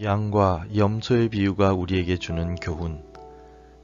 양과 염소의 비유가 우리에게 주는 교훈.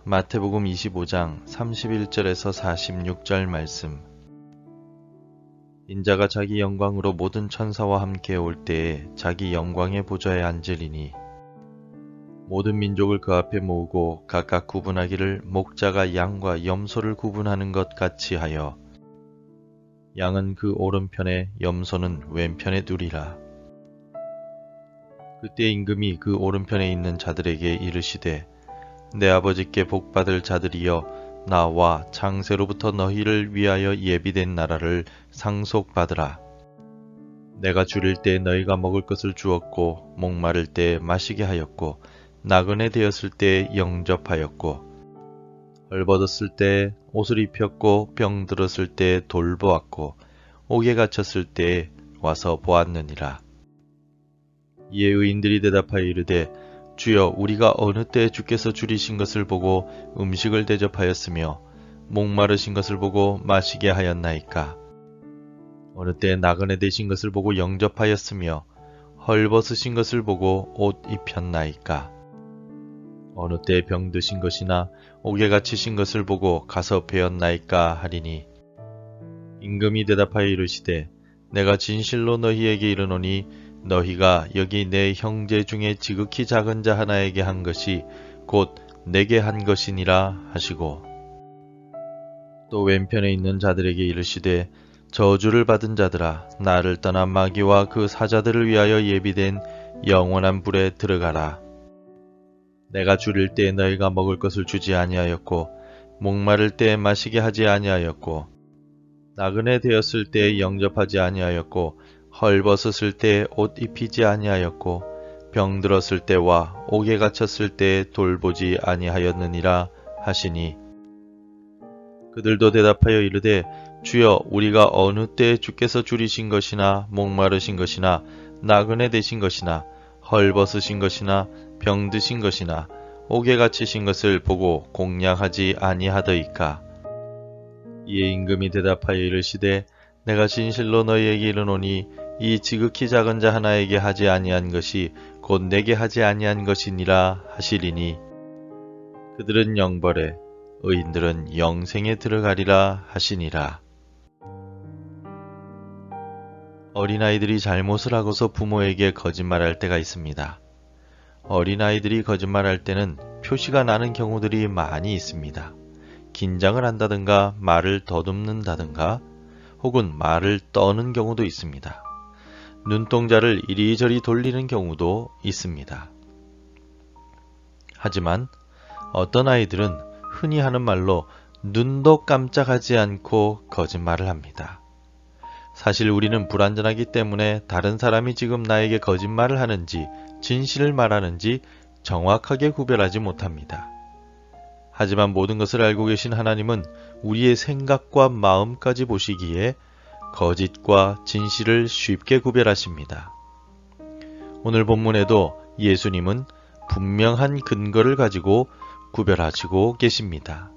마태복음 25장 31절에서 46절 말씀. 인자가 자기 영광으로 모든 천사와 함께 올 때에 자기 영광의 보좌에 앉으리니 모든 민족을 그 앞에 모으고 각각 구분하기를 목자가 양과 염소를 구분하는 것 같이 하여 양은 그 오른편에 염소는 왼편에 두리라. 그때 임금이 그 오른편에 있는 자들에게 이르시되 내 아버지께 복받을 자들이여 나와 창세로부터 너희를 위하여 예비된 나라를 상속받으라. 내가 줄일 때 너희가 먹을 것을 주었고 목마를 때 마시게 하였고 나그네 되었을 때 영접하였고 헐벗었을 때 옷을 입혔고 병들었을 때 돌보았고 옥에 갇혔을 때 와서 보았느니라. 이에 의인들이 대답하여 이르되 주여 우리가 어느 때 주께서 줄이신 것을 보고 음식을 대접하였으며 목마르신 것을 보고 마시게 하였나이까. 어느 때 나그네 되신 것을 보고 영접하였으며 헐벗으신 것을 보고 옷 입혔나이까. 어느 때 병드신 것이나 옥에 갇히신 것을 보고 가서 배었나이까 하리니 임금이 대답하여 이르시되 내가 진실로 너희에게 이르노니 너희가 여기 내 형제 중에 지극히 작은 자 하나에게 한 것이 곧 내게 한 것이니라 하시고 또 왼편에 있는 자들에게 이르시되 저주를 받은 자들아 나를 떠난 마귀와 그 사자들을 위하여 예비된 영원한 불에 들어가라. 내가 줄일 때 너희가 먹을 것을 주지 아니하였고 목마를 때 마시게 하지 아니하였고 나그네 되었을 때 영접하지 아니하였고 헐벗었을 때 옷 입히지 아니하였고 병들었을 때와 옥에 갇혔을 때 돌보지 아니하였느니라 하시니 그들도 대답하여 이르되 주여 우리가 어느 때 주께서 줄이신 것이나 목마르신 것이나 나그네 되신 것이나 헐벗으신 것이나 병드신 것이나 옥에 갇히신 것을 보고 공양하지 아니하더이까. 이에 임금이 대답하여 이르시되 내가 진실로 너희에게 이르노니 이 지극히 작은 자 하나에게 하지 아니한 것이 곧 내게 하지 아니한 것이니라 하시리니 그들은 영벌에 의인들은 영생에 들어가리라 하시니라. 어린아이들이 잘못을 하고서 부모에게 거짓말할 때가 있습니다. 어린아이들이 거짓말할 때는 표시가 나는 경우들이 많이 있습니다. 긴장을 한다든가 말을 더듬는다든가 혹은 말을 떠는 경우도 있습니다. 눈동자를 이리저리 돌리는 경우도 있습니다. 하지만 어떤 아이들은 흔히 하는 말로 눈도 깜짝하지 않고 거짓말을 합니다. 사실 우리는 불완전하기 때문에 다른 사람이 지금 나에게 거짓말을 하는지 진실을 말하는지 정확하게 구별하지 못합니다. 하지만 모든 것을 알고 계신 하나님은 우리의 생각과 마음까지 보시기에 거짓과 진실을 쉽게 구별하십니다. 오늘 본문에도 예수님은 분명한 근거를 가지고 구별하시고 계십니다.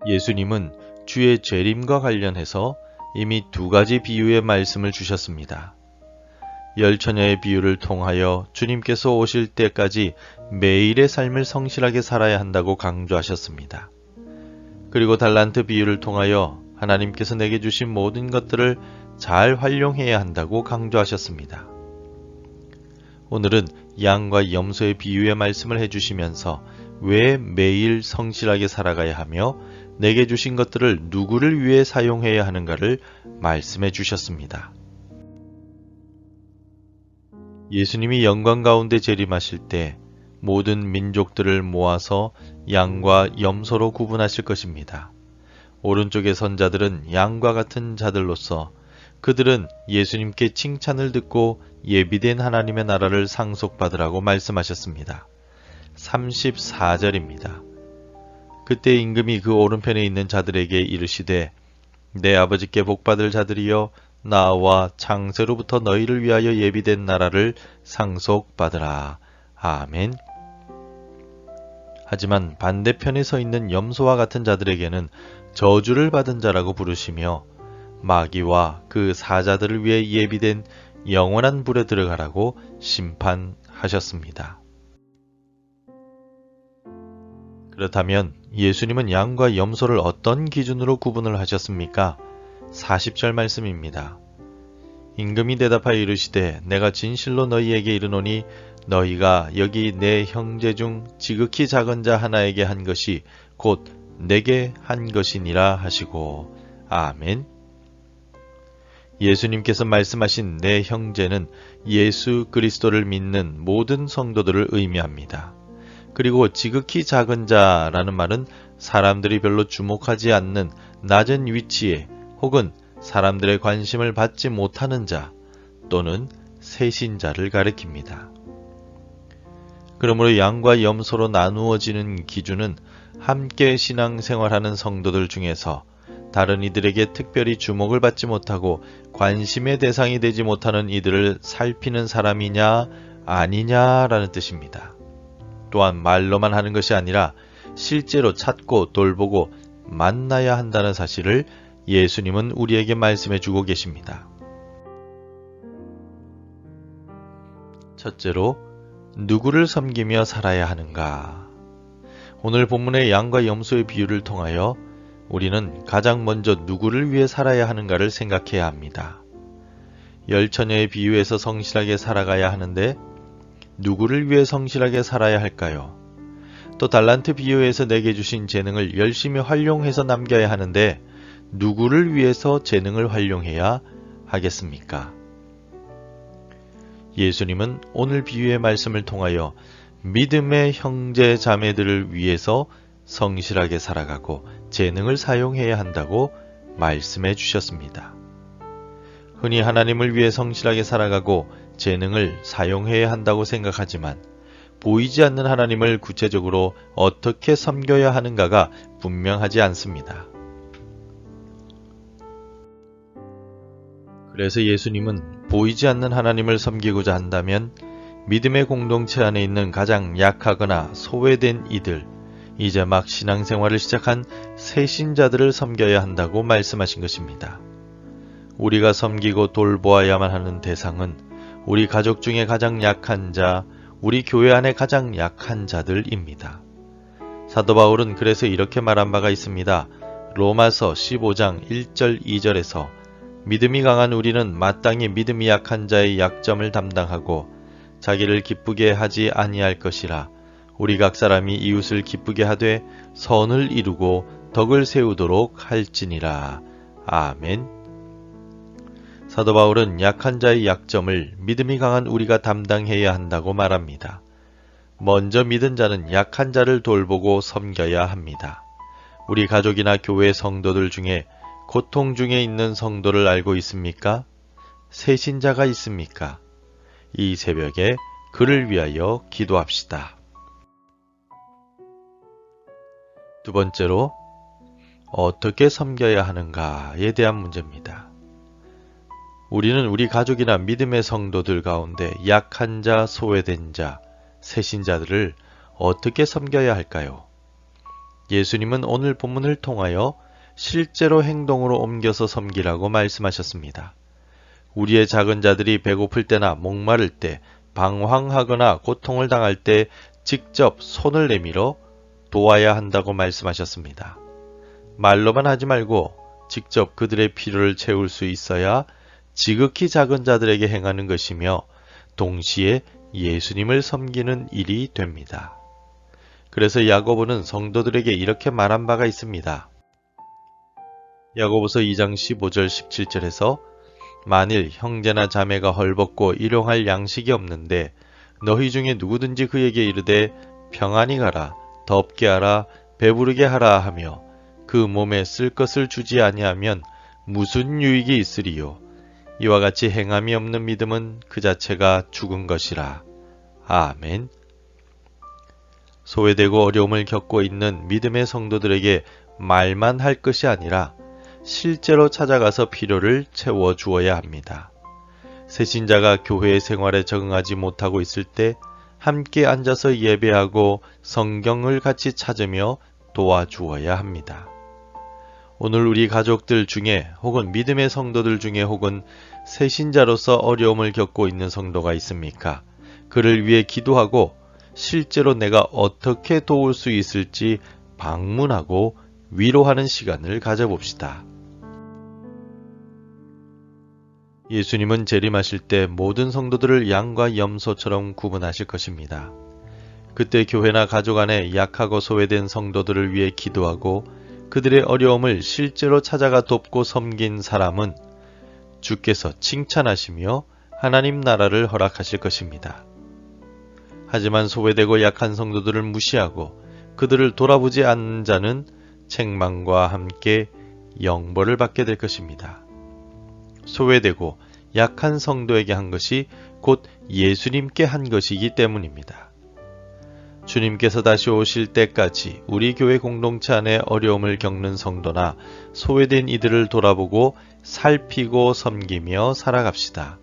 예수님은 주의 재림과 관련해서 이미 두 가지 비유의 말씀을 주셨습니다. 열처녀의 비유를 통하여 주님께서 오실 때까지 매일의 삶을 성실하게 살아야 한다고 강조하셨습니다. 그리고 달란트 비유를 통하여 하나님께서 내게 주신 모든 것들을 잘 활용해야 한다고 강조하셨습니다. 오늘은 양과 염소의 비유의 말씀을 해주시면서 왜 매일 성실하게 살아가야 하며 내게 주신 것들을 누구를 위해 사용해야 하는가를 말씀해 주셨습니다. 예수님이 영광 가운데 재림하실 때 모든 민족들을 모아서 양과 염소로 구분하실 것입니다. 오른쪽의 선자들은 양과 같은 자들로서 그들은 예수님께 칭찬을 듣고 예비된 하나님의 나라를 상속받으라고 말씀하셨습니다. 34절입니다. 그때 임금이 그 오른편에 있는 자들에게 이르시되 내 아버지께 복받을 자들이여 나와 창세로부터 너희를 위하여 예비된 나라를 상속받으라. 아멘. 하지만 반대편에 서 있는 염소와 같은 자들에게는 저주를 받은 자라고 부르시며 마귀와 그 사자들을 위해 예비된 영원한 불에 들어가라고 심판하셨습니다. 그렇다면 예수님은 양과 염소를 어떤 기준으로 구분을 하셨습니까? 40절 말씀입니다. 임금이 대답하여 이르시되 내가 진실로 너희에게 이르노니 너희가 여기 내 형제 중 지극히 작은 자 하나에게 한 것이 곧 내게 한 것이니라 하시고 아멘. 예수님께서 말씀하신 내 형제는 예수 그리스도를 믿는 모든 성도들을 의미합니다. 그리고 지극히 작은 자라는 말은 사람들이 별로 주목하지 않는 낮은 위치에 혹은 사람들의 관심을 받지 못하는 자 또는 세신자를 가리킵니다. 그러므로 양과 염소로 나누어지는 기준은 함께 신앙생활하는 성도들 중에서 다른 이들에게 특별히 주목을 받지 못하고 관심의 대상이 되지 못하는 이들을 살피는 사람이냐 아니냐라는 뜻입니다. 또한 말로만 하는 것이 아니라 실제로 찾고 돌보고 만나야 한다는 사실을 예수님은 우리에게 말씀해 주고 계십니다. 첫째로, 누구를 섬기며 살아야 하는가? 오늘 본문의 양과 염소의 비유를 통하여 우리는 가장 먼저 누구를 위해 살아야 하는가를 생각해야 합니다. 열처녀의 비유에서 성실하게 살아가야 하는데 누구를 위해 성실하게 살아야 할까요? 또 달란트 비유에서 내게 주신 재능을 열심히 활용해서 남겨야 하는데 누구를 위해서 재능을 활용해야 하겠습니까? 예수님은 오늘 비유의 말씀을 통하여 믿음의 형제 자매들을 위해서 성실하게 살아가고 재능을 사용해야 한다고 말씀해 주셨습니다. 흔히 하나님을 위해 성실하게 살아가고 재능을 사용해야 한다고 생각하지만 보이지 않는 하나님을 구체적으로 어떻게 섬겨야 하는가가 분명하지 않습니다. 그래서 예수님은 보이지 않는 하나님을 섬기고자 한다면 믿음의 공동체 안에 있는 가장 약하거나 소외된 이들, 이제 막 신앙생활을 시작한 새신자들을 섬겨야 한다고 말씀하신 것입니다. 우리가 섬기고 돌보아야만 하는 대상은 우리 가족 중에 가장 약한 자, 우리 교회 안에 가장 약한 자들입니다. 사도 바울은 그래서 이렇게 말한 바가 있습니다. 로마서 15장 1절 2절에서 믿음이 강한 우리는 마땅히 믿음이 약한 자의 약점을 담당하고 자기를 기쁘게 하지 아니할 것이라. 우리 각 사람이 이웃을 기쁘게 하되 선을 이루고 덕을 세우도록 할지니라. 아멘. 사도 바울은 약한 자의 약점을 믿음이 강한 우리가 담당해야 한다고 말합니다. 먼저 믿은 자는 약한 자를 돌보고 섬겨야 합니다. 우리 가족이나 교회 성도들 중에 고통 중에 있는 성도를 알고 있습니까? 새신자가 있습니까? 이 새벽에 그를 위하여 기도합시다. 두 번째로, 어떻게 섬겨야 하는가에 대한 문제입니다. 우리는 우리 가족이나 믿음의 성도들 가운데 약한 자, 소외된 자, 새신자들을 어떻게 섬겨야 할까요? 예수님은 오늘 본문을 통하여 실제로 행동으로 옮겨서 섬기라고 말씀하셨습니다. 우리의 작은 자들이 배고플 때나 목마를 때, 방황하거나 고통을 당할 때 직접 손을 내밀어 도와야 한다고 말씀하셨습니다. 말로만 하지 말고 직접 그들의 필요를 채울 수 있어야 지극히 작은 자들에게 행하는 것이며 동시에 예수님을 섬기는 일이 됩니다. 그래서 야고보는 성도들에게 이렇게 말한 바가 있습니다. 야고보서 2장 15절 17절에서 만일 형제나 자매가 헐벗고 일용할 양식이 없는데 너희 중에 누구든지 그에게 이르되 평안히 가라, 덥게 하라, 배부르게 하라 하며 그 몸에 쓸 것을 주지 아니하면 무슨 유익이 있으리요. 이와 같이 행함이 없는 믿음은 그 자체가 죽은 것이라. 아멘. 소외되고 어려움을 겪고 있는 믿음의 성도들에게 말만 할 것이 아니라 실제로 찾아가서 필요를 채워 주어야 합니다. 새신자가 교회 생활에 적응하지 못하고 있을 때 함께 앉아서 예배하고 성경을 같이 찾으며 도와주어야 합니다. 오늘 우리 가족들 중에 혹은 믿음의 성도들 중에 혹은 새신자로서 어려움을 겪고 있는 성도가 있습니까? 그를 위해 기도하고 실제로 내가 어떻게 도울 수 있을지 방문하고 위로하는 시간을 가져봅시다. 예수님은 재림하실 때 모든 성도들을 양과 염소처럼 구분하실 것입니다. 그때 교회나 가족 안에 약하고 소외된 성도들을 위해 기도하고 그들의 어려움을 실제로 찾아가 돕고 섬긴 사람은 주께서 칭찬하시며 하나님 나라를 허락하실 것입니다. 하지만 소외되고 약한 성도들을 무시하고 그들을 돌아보지 않는 자는 책망과 함께 영벌을 받게 될 것입니다. 소외되고 약한 성도에게 한 것이 곧 예수님께 한 것이기 때문입니다. 주님께서 다시 오실 때까지 우리 교회 공동체 안에 어려움을 겪는 성도나 소외된 이들을 돌아보고 살피고 섬기며 살아갑시다.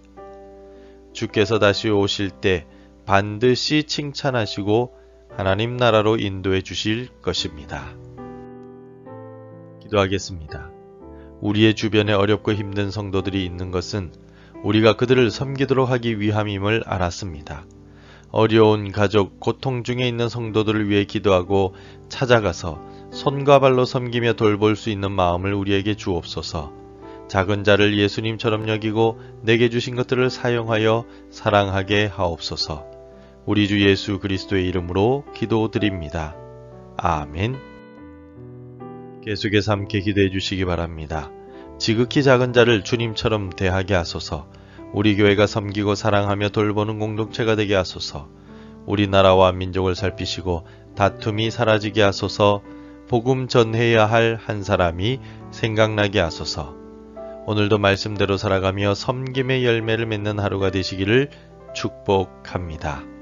주께서 다시 오실 때 반드시 칭찬하시고 하나님 나라로 인도해 주실 것입니다. 기도하겠습니다. 우리의 주변에 어렵고 힘든 성도들이 있는 것은 우리가 그들을 섬기도록 하기 위함임을 알았습니다. 어려운 가족, 고통 중에 있는 성도들을 위해 기도하고 찾아가서 손과 발로 섬기며 돌볼 수 있는 마음을 우리에게 주옵소서. 작은 자를 예수님처럼 여기고 내게 주신 것들을 사용하여 사랑하게 하옵소서. 우리 주 예수 그리스도의 이름으로 기도드립니다. 아멘. 계속해서 함께 기도해 주시기 바랍니다. 지극히 작은 자를 주님처럼 대하게 하소서. 우리 교회가 섬기고 사랑하며 돌보는 공동체가 되게 하소서. 우리나라와 민족을 살피시고 다툼이 사라지게 하소서. 복음 전해야 할 한 사람이 생각나게 하소서. 오늘도 말씀대로 살아가며 섬김의 열매를 맺는 하루가 되시기를 축복합니다.